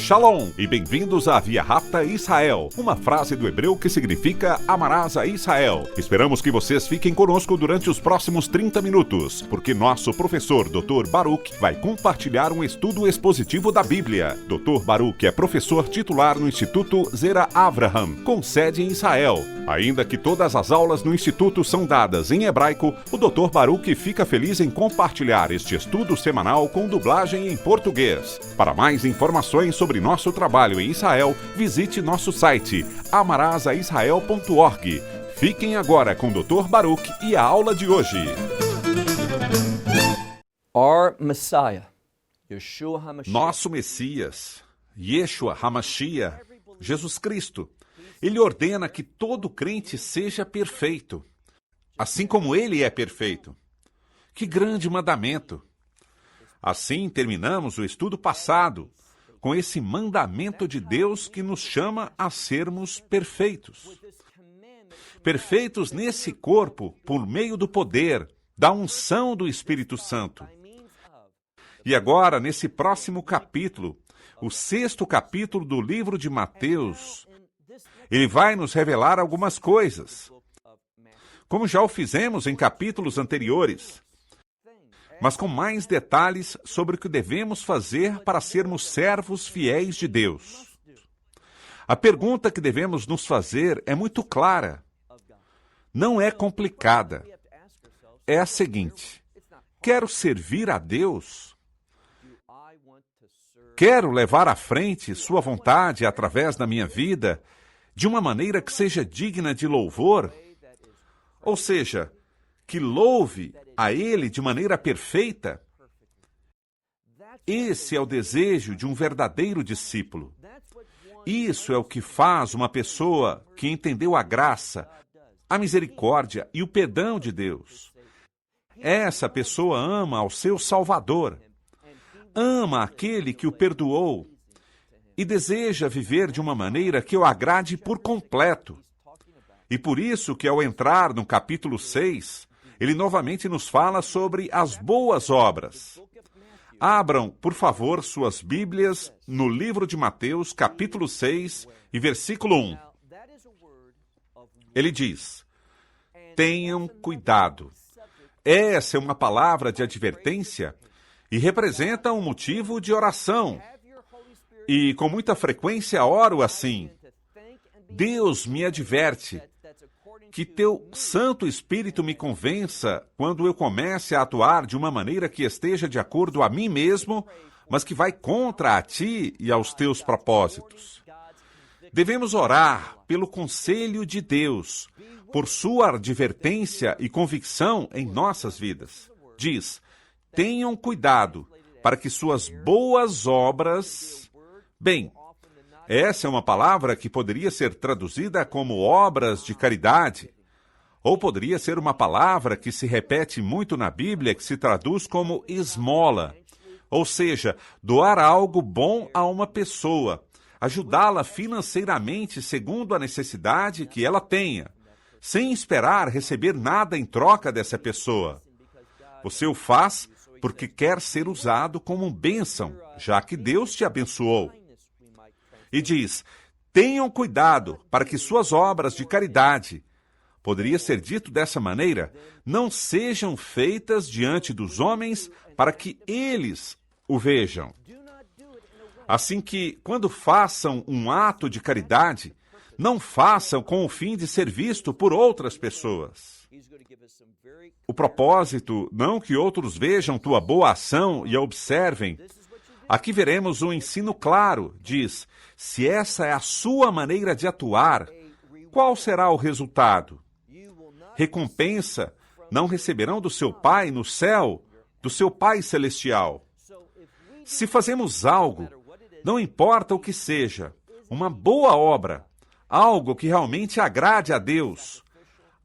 Shalom e bem-vindos à Via Rápida Israel, uma frase do hebreu que significa amarás a Israel. Esperamos que vocês fiquem conosco durante os próximos 30 minutos, porque nosso professor Dr. Baruch vai compartilhar um estudo expositivo da Bíblia. Dr. Baruch é professor titular no Instituto Zera Avraham, com sede em Israel. Ainda que todas as aulas no Instituto são dadas em hebraico, o Dr. Baruch fica feliz em compartilhar este estudo semanal com dublagem em português. Para mais informações sobre nosso trabalho em Israel, visite nosso site amarasaisrael.org. Fiquem agora com o Dr. Baruch e a aula de hoje. Our Messiah, Yeshua HaMashiach. Nosso Messias, Yeshua HaMashiach, Jesus Cristo, ele ordena que todo crente seja perfeito, assim como ele é perfeito. Que grande mandamento! Assim terminamos o estudo passado, com esse mandamento de Deus que nos chama a sermos perfeitos. Perfeitos nesse corpo por meio do poder, da unção do Espírito Santo. E agora, nesse próximo capítulo, o 6º capítulo do livro de Mateus, ele vai nos revelar algumas coisas, como já o fizemos em capítulos anteriores, mas com mais detalhes sobre o que devemos fazer para sermos servos fiéis de Deus. A pergunta que devemos nos fazer é muito clara, não é complicada. É a seguinte: quero servir a Deus? Quero levar à frente sua vontade através da minha vida de uma maneira que seja digna de louvor? Ou seja, que louve a Ele de maneira perfeita? Esse é o desejo de um verdadeiro discípulo. Isso é o que faz uma pessoa que entendeu a graça, a misericórdia e o perdão de Deus. Essa pessoa ama ao seu Salvador, ama aquele que o perdoou e deseja viver de uma maneira que o agrade por completo. E por isso que ao entrar no capítulo 6, ele novamente nos fala sobre as boas obras. Abram, por favor, suas Bíblias no livro de Mateus, capítulo 6 e versículo 1. Ele diz: tenham cuidado. Essa é uma palavra de advertência e representa um motivo de oração. E com muita frequência oro assim: Deus me adverte, que teu Santo Espírito me convença quando eu comece a atuar de uma maneira que esteja de acordo a mim mesmo, mas que vai contra a ti e aos teus propósitos. Devemos orar pelo conselho de Deus, por sua advertência e convicção em nossas vidas. Diz: tenham cuidado para que suas boas obras... Bem, essa é uma palavra que poderia ser traduzida como obras de caridade, ou poderia ser uma palavra que se repete muito na Bíblia, que se traduz como esmola, ou seja, doar algo bom a uma pessoa, ajudá-la financeiramente segundo a necessidade que ela tenha, sem esperar receber nada em troca dessa pessoa. Você o faz porque quer ser usado como bênção, já que Deus te abençoou. E diz: tenham cuidado para que suas obras de caridade, poderia ser dito dessa maneira, não sejam feitas diante dos homens para que eles o vejam. Assim que, quando façam um ato de caridade, não façam com o fim de ser visto por outras pessoas. O propósito, não que outros vejam tua boa ação e a observem. Aqui veremos um ensino claro, diz: se essa é a sua maneira de atuar, qual será o resultado? Recompensa não receberão do seu Pai no céu, do seu Pai celestial. Se fazemos algo, não importa o que seja, uma boa obra, algo que realmente agrade a Deus,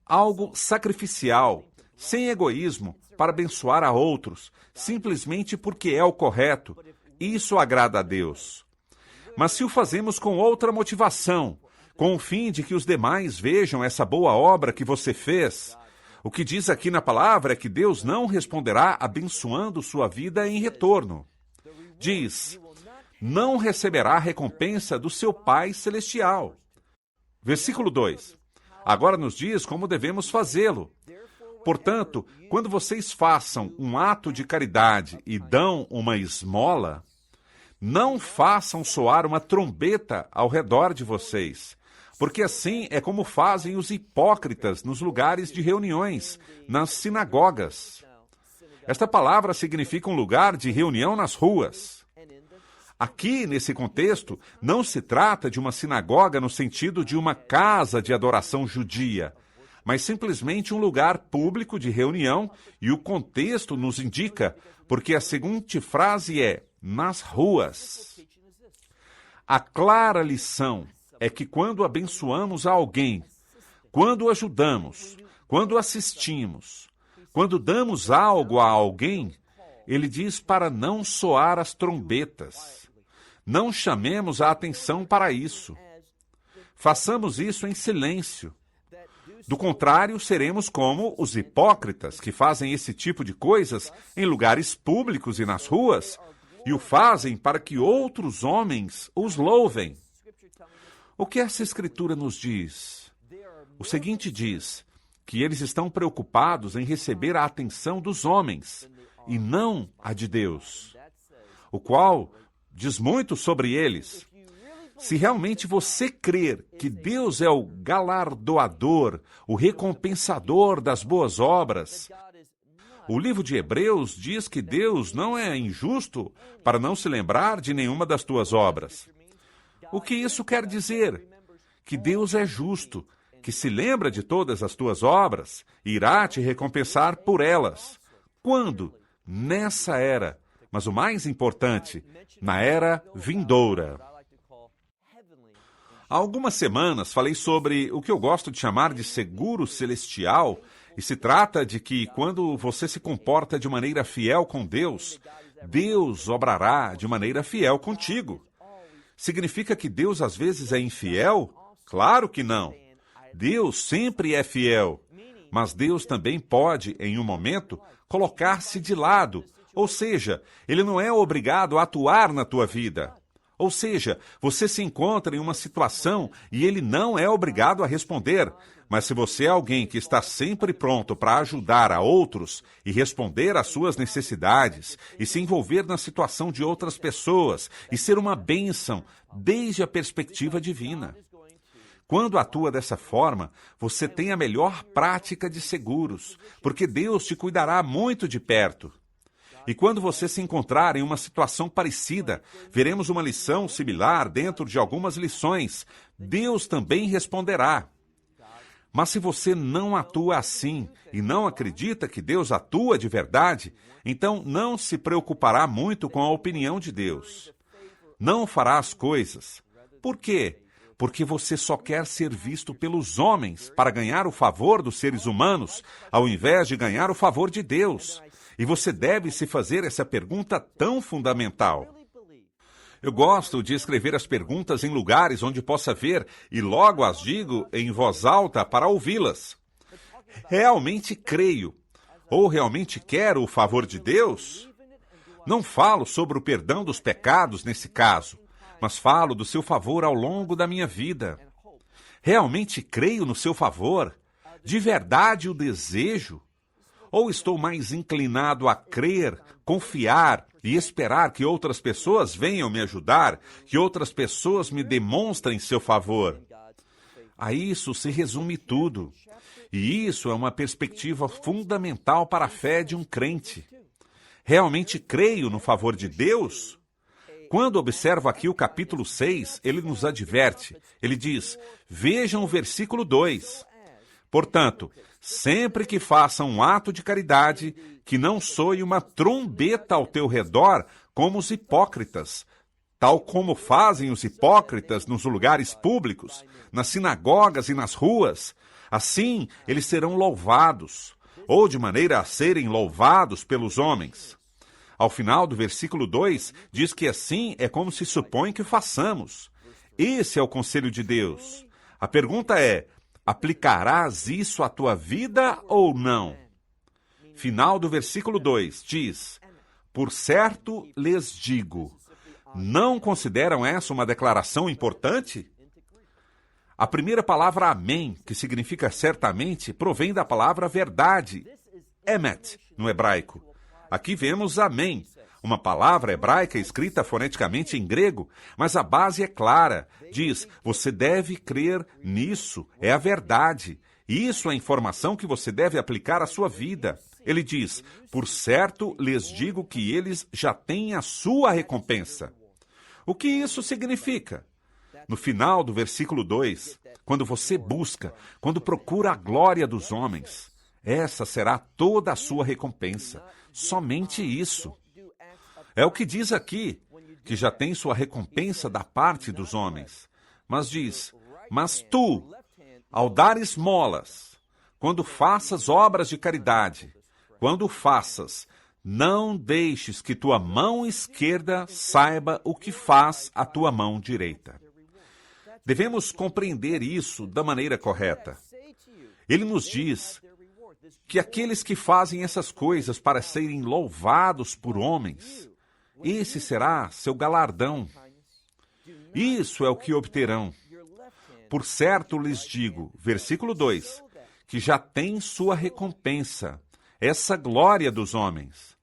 algo sacrificial, sem egoísmo, para abençoar a outros, simplesmente porque é o correto, isso agrada a Deus. Mas se o fazemos com outra motivação, com o fim de que os demais vejam essa boa obra que você fez, o que diz aqui na palavra é que Deus não responderá abençoando sua vida em retorno. Diz: não receberá a recompensa do seu Pai Celestial. Versículo 2. Agora nos diz como devemos fazê-lo. Portanto, quando vocês façam um ato de caridade e dão uma esmola, não façam soar uma trombeta ao redor de vocês, porque assim é como fazem os hipócritas nos lugares de reuniões, nas sinagogas. Esta palavra significa um lugar de reunião nas ruas. Aqui, nesse contexto, não se trata de uma sinagoga no sentido de uma casa de adoração judia, mas simplesmente um lugar público de reunião, e o contexto nos indica, porque a seguinte frase é, nas ruas. A clara lição é que quando abençoamos a alguém, quando ajudamos, quando assistimos, quando damos algo a alguém, ele diz para não soar as trombetas. Não chamemos a atenção para isso. Façamos isso em silêncio. Do contrário, seremos como os hipócritas que fazem esse tipo de coisas em lugares públicos e nas ruas, e o fazem para que outros homens os louvem. O que essa escritura nos diz? O seguinte diz, que eles estão preocupados em receber a atenção dos homens, e não a de Deus, o qual diz muito sobre eles. Se realmente você crer que Deus é o galardoador, o recompensador das boas obras, o livro de Hebreus diz que Deus não é injusto para não se lembrar de nenhuma das tuas obras. O que isso quer dizer? Que Deus é justo, que se lembra de todas as tuas obras e irá te recompensar por elas. Quando? Nessa era. Mas o mais importante, na era vindoura. Há algumas semanas falei sobre o que eu gosto de chamar de seguro celestial, e se trata de que quando você se comporta de maneira fiel com Deus, Deus obrará de maneira fiel contigo. Significa que Deus às vezes é infiel? Claro que não. Deus sempre é fiel, mas Deus também pode, em um momento, colocar-se de lado. Ou seja, Ele não é obrigado a atuar na tua vida. Ou seja, você se encontra em uma situação e Ele não é obrigado a responder. Mas se você é alguém que está sempre pronto para ajudar a outros e responder às suas necessidades e se envolver na situação de outras pessoas e ser uma bênção desde a perspectiva divina. Quando atua dessa forma, você tem a melhor prática de seguros, porque Deus te cuidará muito de perto. E quando você se encontrar em uma situação parecida, veremos uma lição similar dentro de algumas lições. Deus também responderá. Mas se você não atua assim e não acredita que Deus atua de verdade, então não se preocupará muito com a opinião de Deus. Não fará as coisas. Por quê? Porque você só quer ser visto pelos homens para ganhar o favor dos seres humanos, ao invés de ganhar o favor de Deus. E você deve se fazer essa pergunta tão fundamental. Eu gosto de escrever as perguntas em lugares onde possa ver e logo as digo em voz alta para ouvi-las. Realmente creio ou realmente quero o favor de Deus? Não falo sobre o perdão dos pecados nesse caso, mas falo do seu favor ao longo da minha vida. Realmente creio no seu favor? De verdade o desejo? Ou estou mais inclinado a crer, confiar e esperar que outras pessoas venham me ajudar, que outras pessoas me demonstrem seu favor? A isso se resume tudo. E isso é uma perspectiva fundamental para a fé de um crente. Realmente creio no favor de Deus? Quando observo aqui o capítulo 6, ele nos adverte. Ele diz, vejam o versículo 2. Portanto, sempre que façam um ato de caridade, que não soe uma trombeta ao teu redor, como os hipócritas, tal como fazem os hipócritas nos lugares públicos, nas sinagogas e nas ruas. Assim, eles serão louvados, ou de maneira a serem louvados pelos homens. Ao final do versículo 2, diz que assim é como se supõe que façamos. Esse é o conselho de Deus. A pergunta é, aplicarás isso à tua vida ou não? Final do versículo 2 diz, por certo lhes digo, Não consideram essa uma declaração importante? A primeira palavra amém, que significa certamente, provém da palavra verdade, emet, no hebraico. Aqui vemos amém, uma palavra hebraica escrita foneticamente em grego, mas a base é clara. Diz, você deve crer nisso, é a verdade. Isso é a informação que você deve aplicar à sua vida. Ele diz, por certo lhes digo que eles já têm a sua recompensa. O que isso significa? No final do versículo 2, quando você busca, quando procura a glória dos homens, essa será toda a sua recompensa. Somente isso. É o que diz aqui, que já tem sua recompensa da parte dos homens. Mas diz, mas tu, ao dar esmolas, quando faças obras de caridade, quando faças, não deixes que tua mão esquerda saiba o que faz a tua mão direita. Devemos compreender isso da maneira correta. Ele nos diz que aqueles que fazem essas coisas para serem louvados por homens, esse será seu galardão. Isso é o que obterão. Por certo lhes digo, versículo 2, que já tem sua recompensa, essa glória dos homens.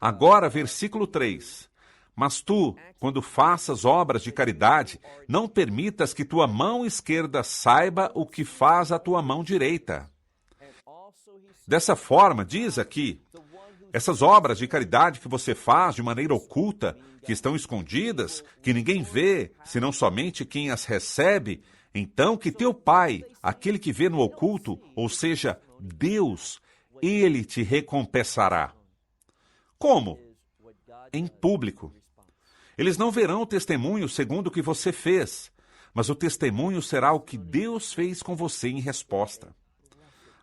Agora, versículo 3, mas tu, quando faças obras de caridade, não permitas que tua mão esquerda saiba o que faz a tua mão direita. Dessa forma, diz aqui, essas obras de caridade que você faz de maneira oculta, que estão escondidas, que ninguém vê, senão somente quem as recebe, então que teu Pai, aquele que vê no oculto, ou seja, Deus, Ele te recompensará. Como? Em público. Eles não verão o testemunho segundo o que você fez, mas o testemunho será o que Deus fez com você em resposta.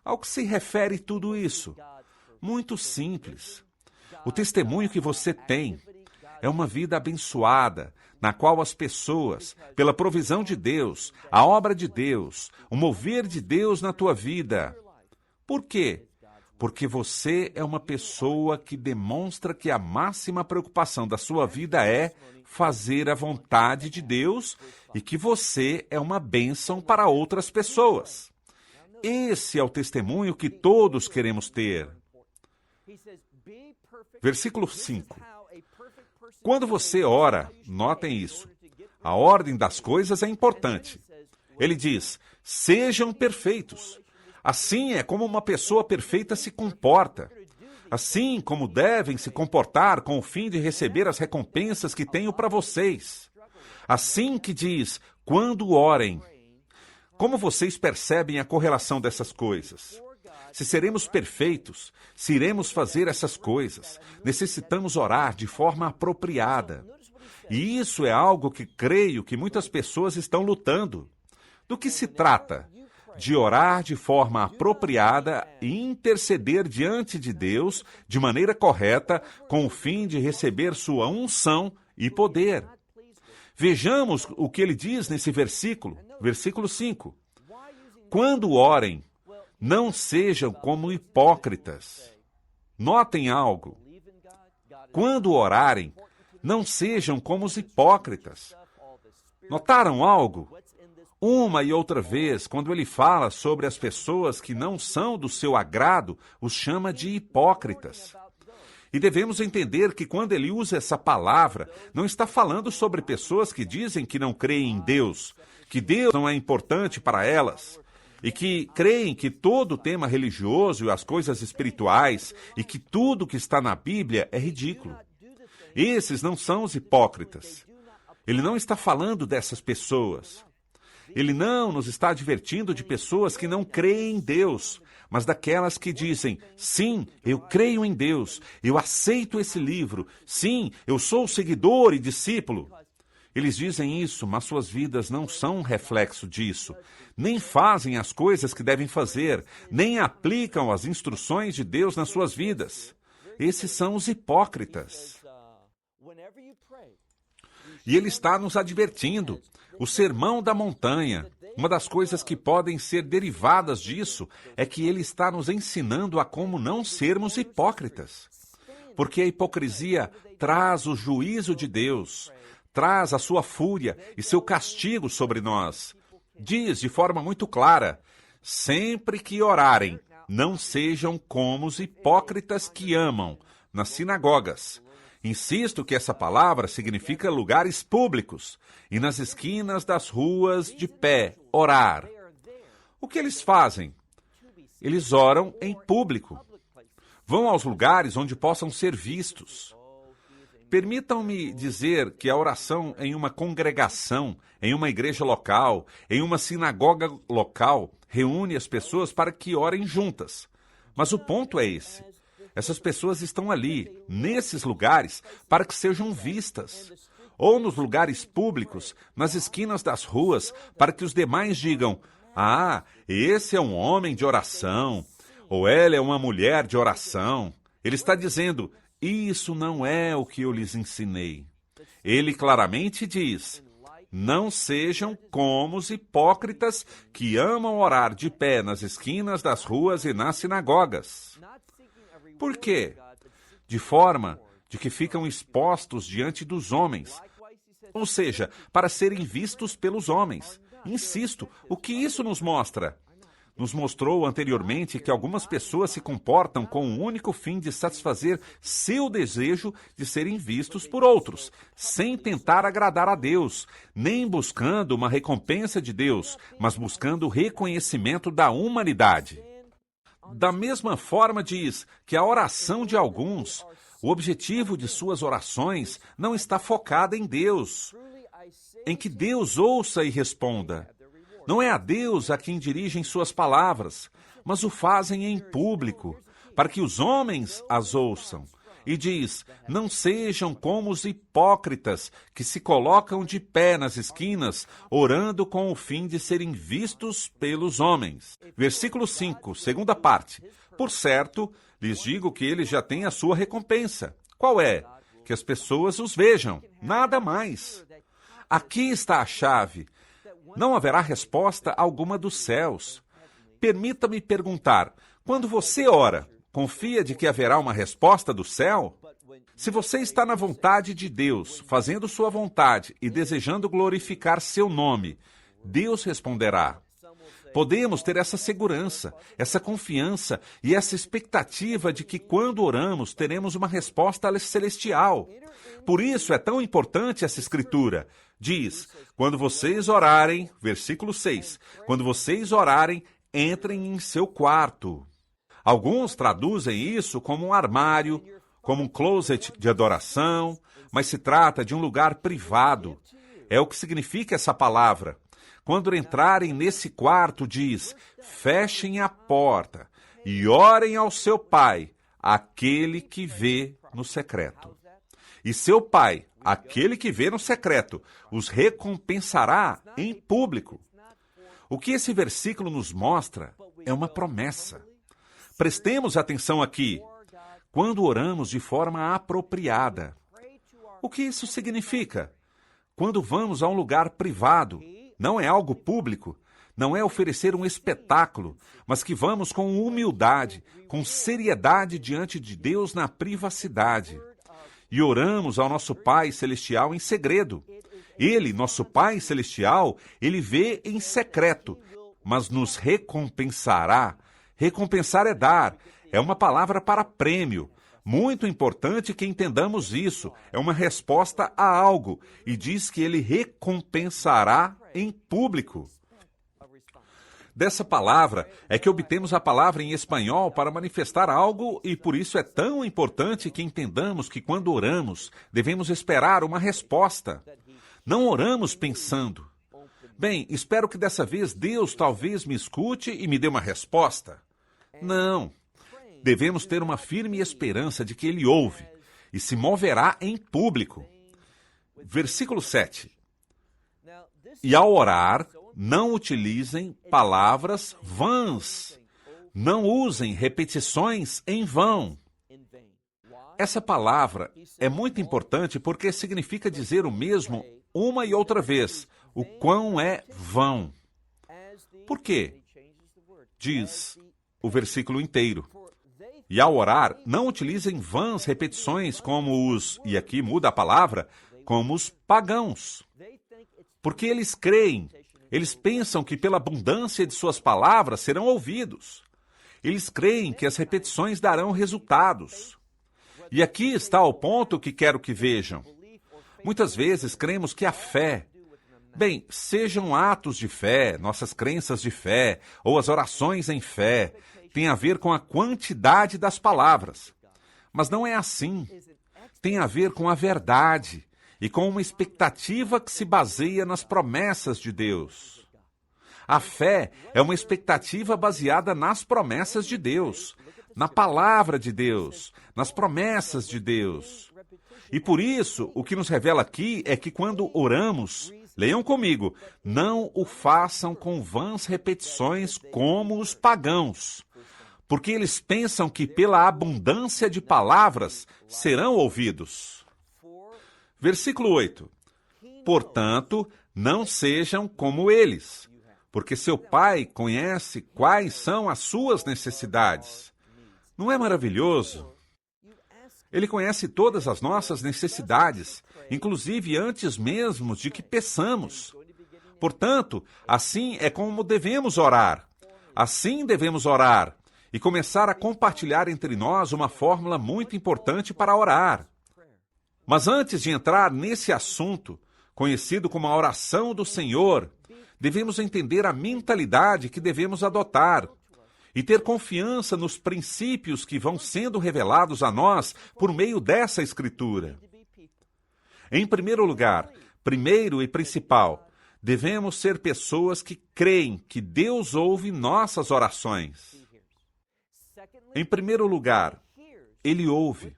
Ao que se refere tudo isso? Muito simples. O testemunho que você tem é uma vida abençoada, na qual as pessoas, pela provisão de Deus, a obra de Deus, o mover de Deus na tua vida. Por quê? Porque você é uma pessoa que demonstra que a máxima preocupação da sua vida é fazer a vontade de Deus e que você é uma bênção para outras pessoas. Esse é o testemunho que todos queremos ter. Versículo 5. Quando você ora, notem isso, a ordem das coisas é importante. Ele diz, sejam perfeitos. Assim é como uma pessoa perfeita se comporta. Assim como devem se comportar com o fim de receber as recompensas que tenho para vocês. Assim que diz, quando orem. Como vocês percebem a correlação dessas coisas? Se seremos perfeitos, se iremos fazer essas coisas, necessitamos orar de forma apropriada. E isso é algo que creio que muitas pessoas estão lutando. Do que se trata? De orar de forma apropriada e interceder diante de Deus de maneira correta, com o fim de receber sua unção e poder. Vejamos o que ele diz nesse versículo, versículo 5. Quando orem, não sejam como hipócritas. Notem algo. Quando orarem, não sejam como os hipócritas. Notaram algo? Uma e outra vez, quando ele fala sobre as pessoas que não são do seu agrado, os chama de hipócritas. E devemos entender que quando ele usa essa palavra, não está falando sobre pessoas que dizem que não creem em Deus, que Deus não é importante para elas, e que creem que todo o tema religioso e as coisas espirituais e que tudo que está na Bíblia é ridículo. Esses não são os hipócritas. Ele não está falando dessas pessoas. Ele não nos está advertindo de pessoas que não creem em Deus, mas daquelas que dizem, sim, eu creio em Deus, eu aceito esse livro, sim, eu sou seguidor e discípulo. Eles dizem isso, mas suas vidas não são um reflexo disso. Nem fazem as coisas que devem fazer, nem aplicam as instruções de Deus nas suas vidas. Esses são os hipócritas. E ele está nos advertindo. O Sermão da Montanha, uma das coisas que podem ser derivadas disso é que ele está nos ensinando a como não sermos hipócritas. Porque a hipocrisia traz o juízo de Deus, traz a sua fúria e seu castigo sobre nós. Diz de forma muito clara: sempre que orarem, não sejam como os hipócritas que amam nas sinagogas. Insisto que essa palavra significa lugares públicos e nas esquinas das ruas de pé, orar. O que eles fazem? Eles oram em público. Vão aos lugares onde possam ser vistos. Permitam-me dizer que a oração em uma congregação, em uma igreja local, em uma sinagoga local, reúne as pessoas para que orem juntas. Mas o ponto é esse. Essas pessoas estão ali, nesses lugares, para que sejam vistas. Ou nos lugares públicos, nas esquinas das ruas, para que os demais digam: ah, esse é um homem de oração, ou ela é uma mulher de oração. Ele está dizendo: isso não é o que eu lhes ensinei. Ele claramente diz: não sejam como os hipócritas que amam orar de pé nas esquinas das ruas e nas sinagogas. Por quê? De forma de que ficam expostos diante dos homens, ou seja, para serem vistos pelos homens. Insisto, o que isso nos mostra? Nos mostrou anteriormente que algumas pessoas se comportam com o único fim de satisfazer seu desejo de serem vistos por outros, sem tentar agradar a Deus, nem buscando uma recompensa de Deus, mas buscando o reconhecimento da humanidade. Da mesma forma, diz que a oração de alguns, o objetivo de suas orações não está focada em Deus, em que Deus ouça e responda. Não é a Deus a quem dirigem suas palavras, mas o fazem em público, para que os homens as ouçam. E diz: não sejam como os hipócritas que se colocam de pé nas esquinas, orando com o fim de serem vistos pelos homens. Versículo 5, segunda parte. Por certo, lhes digo que eles já têm a sua recompensa. Qual é? Que as pessoas os vejam, nada mais. Aqui está a chave. Não haverá resposta alguma dos céus. Permita-me perguntar: quando você ora, confia de que haverá uma resposta do céu? Se você está na vontade de Deus, fazendo sua vontade e desejando glorificar seu nome, Deus responderá. Podemos ter essa segurança, essa confiança e essa expectativa de que quando oramos teremos uma resposta celestial. Por isso é tão importante essa escritura. Diz: quando vocês orarem, versículo 6, quando vocês orarem, entrem em seu quarto. Alguns traduzem isso como um armário, como um closet de adoração, mas se trata de um lugar privado. É o que significa essa palavra. Quando entrarem nesse quarto, diz: fechem a porta e orem ao seu Pai, aquele que vê no secreto. E seu Pai, aquele que vê no secreto, os recompensará em público. O que esse versículo nos mostra é uma promessa. Prestemos atenção aqui. Quando oramos de forma apropriada. O que isso significa? Quando vamos a um lugar privado, não é algo público, não é oferecer um espetáculo, mas que vamos com humildade, com seriedade diante de Deus na privacidade. E oramos ao nosso Pai Celestial em segredo. Ele, nosso Pai Celestial, ele vê em secreto, mas nos recompensará. Recompensar é dar, é uma palavra para prêmio. Muito importante que entendamos isso. É uma resposta a algo. E diz que ele recompensará em público. Dessa palavra é que obtemos a palavra em espanhol para manifestar algo, e por isso é tão importante que entendamos que quando oramos, devemos esperar uma resposta. Não oramos pensando: bem, espero que dessa vez Deus talvez me escute e me dê uma resposta. Não. Devemos ter uma firme esperança de que Ele ouve e se moverá em público. Versículo 7. E ao orar, não utilizem palavras vãs. Não usem repetições em vão. Essa palavra é muito importante porque significa dizer o mesmo uma e outra vez, o quão é vão. Por quê? Diz o versículo inteiro. E ao orar, não utilizem vãs repetições como os, e aqui muda a palavra, como os pagãos. Porque eles creem, eles pensam que pela abundância de suas palavras serão ouvidos. Eles creem que as repetições darão resultados. E aqui está o ponto que quero que vejam. Muitas vezes cremos que a fé, bem, sejam atos de fé, nossas crenças de fé, ou as orações em fé, tem a ver com a quantidade das palavras. Mas não é assim. Tem a ver com a verdade e com uma expectativa que se baseia nas promessas de Deus. A fé é uma expectativa baseada nas promessas de Deus, na palavra de Deus, nas promessas de Deus. E por isso, o que nos revela aqui é que quando oramos, leiam comigo, não o façam com vãs repetições como os pagãos, porque eles pensam que pela abundância de palavras serão ouvidos. Versículo 8. Portanto, não sejam como eles, porque seu Pai conhece quais são as suas necessidades. Não é maravilhoso? Ele conhece todas as nossas necessidades, inclusive antes mesmo de que peçamos. Portanto, assim é como devemos orar. Assim devemos orar e começar a compartilhar entre nós uma fórmula muito importante para orar. Mas antes de entrar nesse assunto, conhecido como a oração do Senhor, devemos entender a mentalidade que devemos adotar e ter confiança nos princípios que vão sendo revelados a nós por meio dessa Escritura. Em primeiro lugar, primeiro e principal, devemos ser pessoas que creem que Deus ouve nossas orações. Em primeiro lugar, Ele ouve.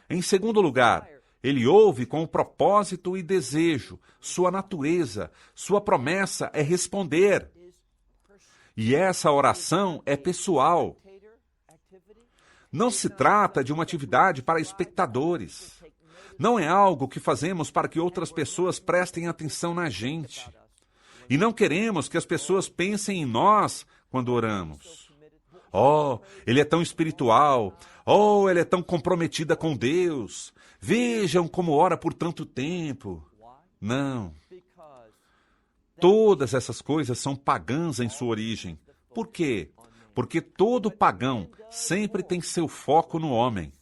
Em segundo lugar, Ele ouve com o propósito e desejo, sua natureza, sua promessa é responder. E essa oração é pessoal. Não se trata de uma atividade para espectadores. Não é algo que fazemos para que outras pessoas prestem atenção na gente. E não queremos que as pessoas pensem em nós quando oramos. Oh, ele é tão espiritual. Oh, ela é tão comprometida com Deus. Vejam como ora por tanto tempo. Não. Todas essas coisas são pagãs em sua origem. Por quê? Porque todo pagão sempre tem seu foco no homem.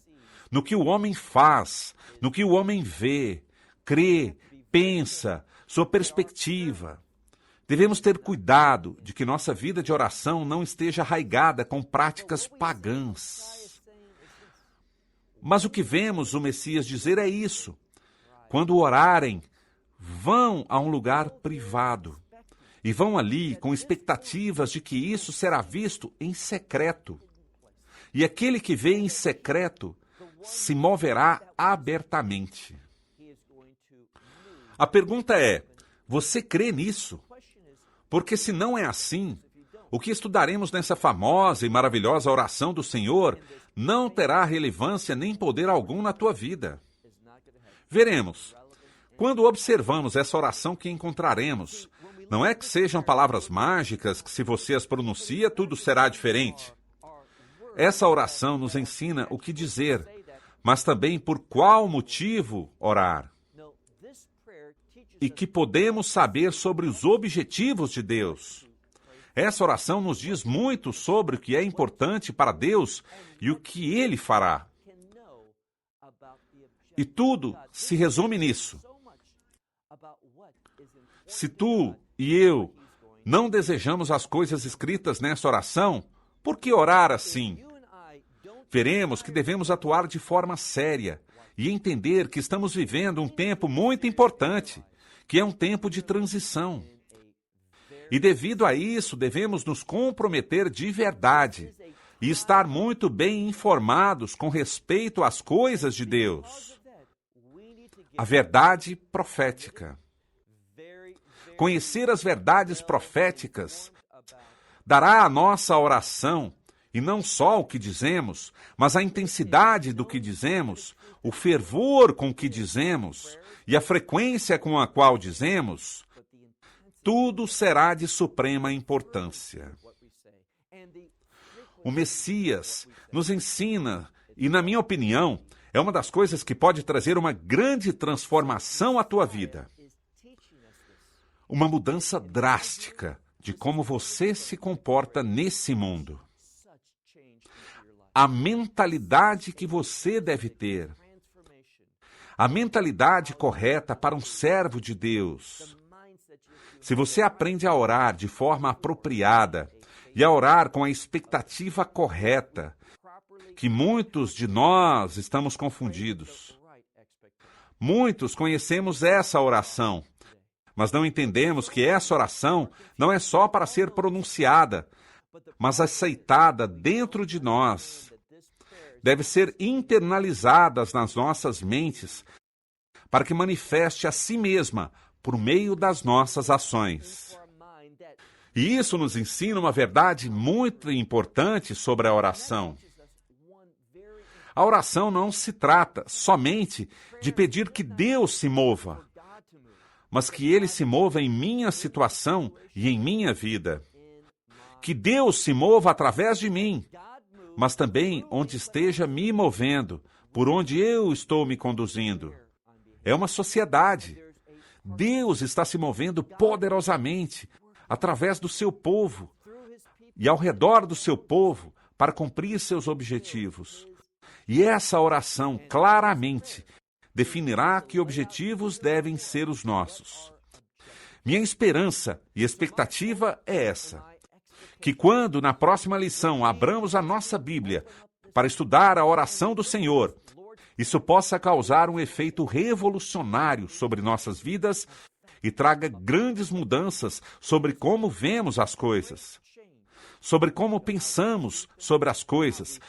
No que o homem faz, no que o homem vê, crê, pensa, sua perspectiva. Devemos ter cuidado de que nossa vida de oração não esteja arraigada com práticas pagãs. Mas o que vemos o Messias dizer é isso. Quando orarem, vão a um lugar privado e vão ali com expectativas de que isso será visto em secreto. E aquele que vê em secreto se moverá abertamente. A pergunta é, você crê nisso? Porque se não é assim, o que estudaremos nessa famosa e maravilhosa oração do Senhor não terá relevância nem poder algum na tua vida. Veremos. Quando observamos essa oração que encontraremos, não é que sejam palavras mágicas que se você as pronuncia, tudo será diferente. Essa oração nos ensina o que dizer, mas também por qual motivo orar. E que podemos saber sobre os objetivos de Deus. Essa oração nos diz muito sobre o que é importante para Deus e o que Ele fará. E tudo se resume nisso. Se tu e eu não desejamos as coisas escritas nessa oração, por que orar assim? Veremos que devemos atuar de forma séria e entender que estamos vivendo um tempo muito importante, que é um tempo de transição. E devido a isso, devemos nos comprometer de verdade e estar muito bem informados com respeito às coisas de Deus. A verdade profética. Conhecer as verdades proféticas dará à nossa oração, e não só o que dizemos, mas a intensidade do que dizemos, o fervor com que dizemos e a frequência com a qual dizemos, tudo será de suprema importância. O Messias nos ensina, e na minha opinião, É uma das coisas que pode trazer uma grande transformação à tua vida. Uma mudança drástica de como você se comporta nesse mundo. A mentalidade que você deve ter. A mentalidade correta para um servo de Deus. Se você aprende a orar de forma apropriada e a orar com a expectativa correta, que muitos de nós estamos confundidos. Muitos conhecemos essa oração, mas não entendemos que essa oração não é só para ser pronunciada, mas aceitada dentro de nós. Deve ser internalizada nas nossas mentes para que manifeste a si mesma por meio das nossas ações. E isso nos ensina uma verdade muito importante sobre a oração. A oração não se trata somente de pedir que Deus se mova, mas que Ele se mova em minha situação e em minha vida. Que Deus se mova através de mim, mas também onde esteja me movendo, por onde eu estou me conduzindo. É uma sociedade. Deus está se movendo poderosamente através do seu povo e ao redor do seu povo para cumprir seus objetivos. E essa oração claramente definirá que objetivos devem ser os nossos. Minha esperança e expectativa é essa: que quando na próxima lição abramos a nossa Bíblia para estudar a oração do Senhor, isso possa causar um efeito revolucionário sobre nossas vidas e traga grandes mudanças sobre como vemos as coisas, sobre como pensamos sobre as coisas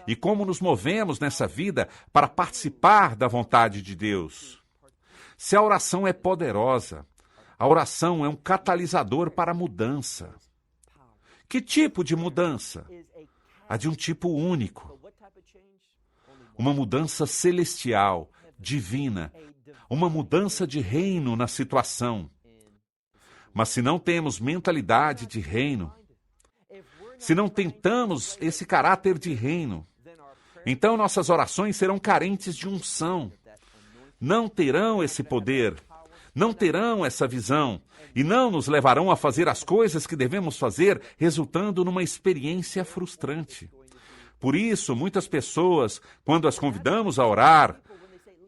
e como nos movemos nessa vida para participar da vontade de Deus. Se a oração é poderosa, a oração é um catalisador para a mudança. Que tipo de mudança? A de um tipo único. Uma mudança celestial, divina, uma mudança de reino na situação. Mas se não temos mentalidade de reino, se não tentamos esse caráter de reino, então nossas orações serão carentes de unção. Não terão esse poder, não terão essa visão e não nos levarão a fazer as coisas que devemos fazer, resultando numa experiência frustrante. Por isso, muitas pessoas, quando as convidamos a orar,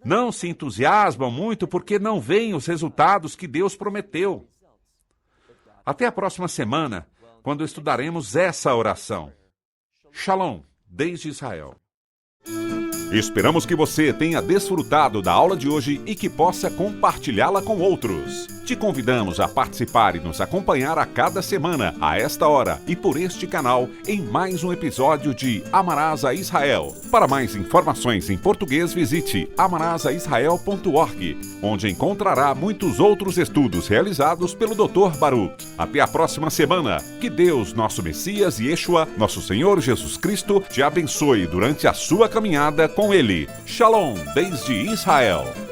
não se entusiasmam muito porque não veem os resultados que Deus prometeu. Até a próxima semana, quando estudaremos essa oração. Shalom, desde Israel. Esperamos que você tenha desfrutado da aula de hoje e que possa compartilhá-la com outros. Te convidamos a participar e nos acompanhar a cada semana, a esta hora e por este canal, em mais um episódio de Amarás a Israel. Para mais informações em português, visite amarasaisrael.org, onde encontrará muitos outros estudos realizados pelo Dr. Baruch. Até a próxima semana. Que Deus, nosso Messias e Yeshua, nosso Senhor Jesus Cristo, te abençoe durante a sua caminhada com Ele. Shalom, desde Israel.